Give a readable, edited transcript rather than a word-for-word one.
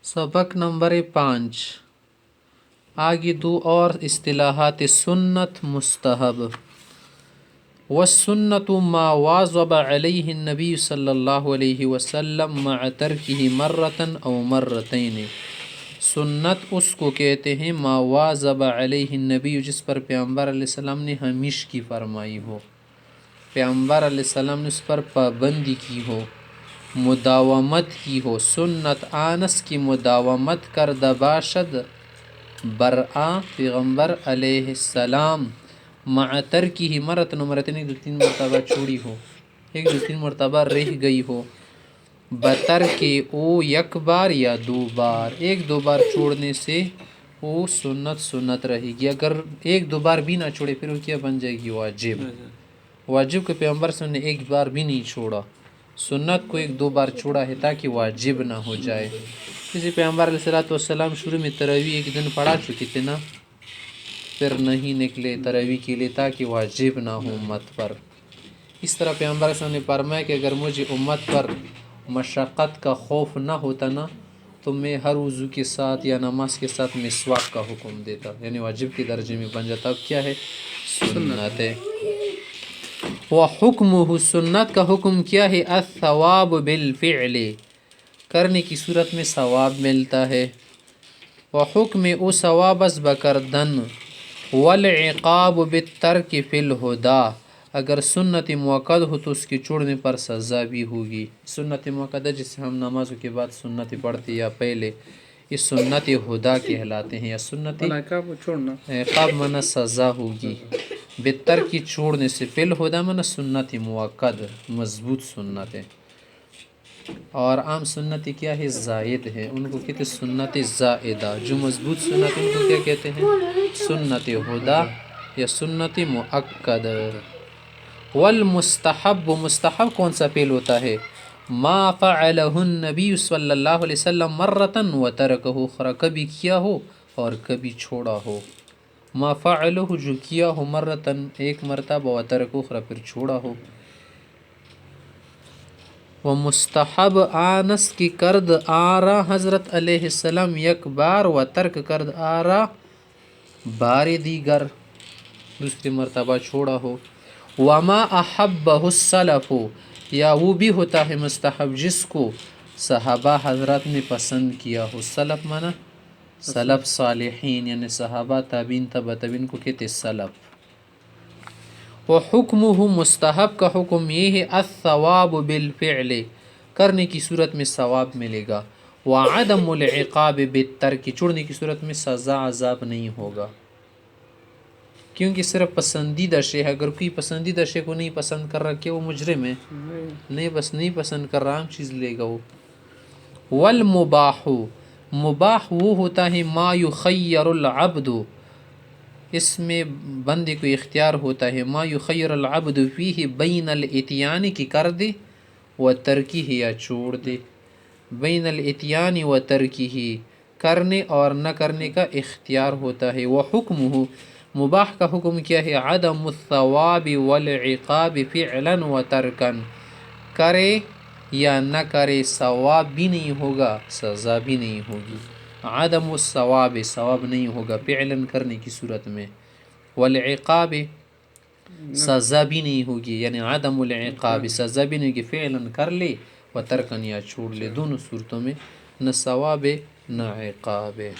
سبق نمبر 5 آگے دو اور اصطلاحات سنت مستحب. والسنت ما واظب علیہ النبی صلی اللہ علیہ وسلم مع ترکہ مرتن او مرتین. سنت اس کو کہتے ہیں ما واظب علیہ النبی، جس پر پیغمبر علیہ السلام نے ہمیش کی فرمائی ہو، پیغمبر علیہ السلام نے اس پر پابندی کی ہو، مداومت کی ہو. سنت آنس کی مداومت کردہ باشد برآ پیغمبر علیہ السلام مع ترکہ مرتن و مرتین، ایک دو تین مرتبہ چھوڑی ہو، ایک دو تین مرتبہ رہ گئی ہو، بتر کے او یک بار یا دو بار، ایک دو بار چھوڑنے سے وہ سنت رہے گی. اگر ایک دو بار بھی نہ چھوڑے پھر وہ کیا بن جائے گی؟ واجب. واجب کو پیغمبر صلی اللہ علیہ وسلم نے ایک بار بھی نہیں چھوڑا، سنت کو ایک دو بار چھوڑا ہے تاکہ واجب نہ ہو جائے. کسی پیغمبر علیہ السلام شروع میں تراویح ایک دن پڑھا چکے تھے نا، پھر نہیں نکلے تراویح کے لیے تاکہ واجب نہ ہو امت پر. اس طرح پیغمبر علیہ السلام نے فرمایا کہ اگر مجھے امت پر مشقت کا خوف نہ ہوتا نا تو میں ہر وضو کے ساتھ یا نماز کے ساتھ مسواک کا حکم دیتا، یعنی واجب کے درجے میں بن جاتا. اب کیا ہے؟ سنت ہے. وحکمہ، سنت کا حکم کیا ہے؟ الثواب بالفعل، کرنے کی صورت میں ثواب ملتا ہے. وحکم او ثواب از بکردن، والعقاب بالترک فی الہدا، اگر سنت موقد ہو تو اس کے چھوڑنے پر سزا بھی ہوگی. سنت موقدہ جسے ہم نمازوں کے بعد سنت پڑھتے یا پہلے، یہ سنت ہدا کہلاتے ہیں، یا سنت عقاب منا سزا ہوگی. بہتر کی چھوڑنے سے، فی الہدا منا سنت موقد، مضبوط سنت ہے. اور عام سنت کیا ہے؟ زائد ہے، ان کو کہتے ہیں سنت زائدہ. جو مضبوط سنت ان کو کیا کہتے ہیں؟ سنت ہدا یا سنت مؤکد. والمستحب، مستحب کون سا فعل ہوتا ہے؟ ما فعلہ النبی صلی اللہ علیہ وسلم مرتن و ترکہ اخری، کبھی کیا ہو اور کبھی چھوڑا ہو. ما فعلہ، جو کیا ہو، مرتن ایک مرتبہ، و ترکہ اخری پھر چھوڑا ہو. و مستحب آنس کی کرد آرا حضرت علیہ السلام یک بار، و ترک کرد آرا بار دیگر، دوسری مرتبہ چھوڑا ہو. وما احبہ السلف، یا وہ بھی ہوتا ہے مستحب جس کو صحابہ حضرات نے پسند کیا ہو. سلف مانا سلف صالحین، یعنی صحابہ تابعین تبع تابعین کو کہتے سلف. وحکمہ، مستحب کا حکم یہ ہے الثواب بالفعل، کرنے کی صورت میں ثواب ملے گا. وعدم العقاب بالترک، چھوڑنے کی صورت میں سزا عذاب نہیں ہوگا، کیونکہ صرف پسندیدہ شے ہے. اگر کوئی پسندیدہ شے کو نہیں پسند کر رہا کہ وہ مجرم ہے؟ نہیں، بس نہیں پسند کر رہا، عام چیز لے گا وہ. والمباح، مباح وہ ہوتا ہے ما یخیر العبد، اس میں بندے کو اختیار ہوتا ہے، ما یخیر العبد فیہ بین الاتیان، کی کر دے و ترکی ہی، یا چھوڑ دے. بین الاتیان و ترکی ہی، کرنے اور نہ کرنے کا اختیار ہوتا ہے. وحکمہ، مباح کا حکم کیا ہے؟ عدم الثواب والعقاب فعلا و ترکا، کرے یا نہ کرے ثواب بھی نہیں ہوگا، سزا بھی نہیں ہوگی. عدم الثواب، ثواب نہیں ہوگا فعلا، کرنے کی صورت میں. والعقاب، سزا بھی نہیں ہوگی، یعنی عدم العقاب، سزا بھی نہیں ہوگی فعلا کر لے، و ترکن یا چھوڑ لے، دونوں صورتوں میں نہ ثواب ہے نہ عقاب ہے.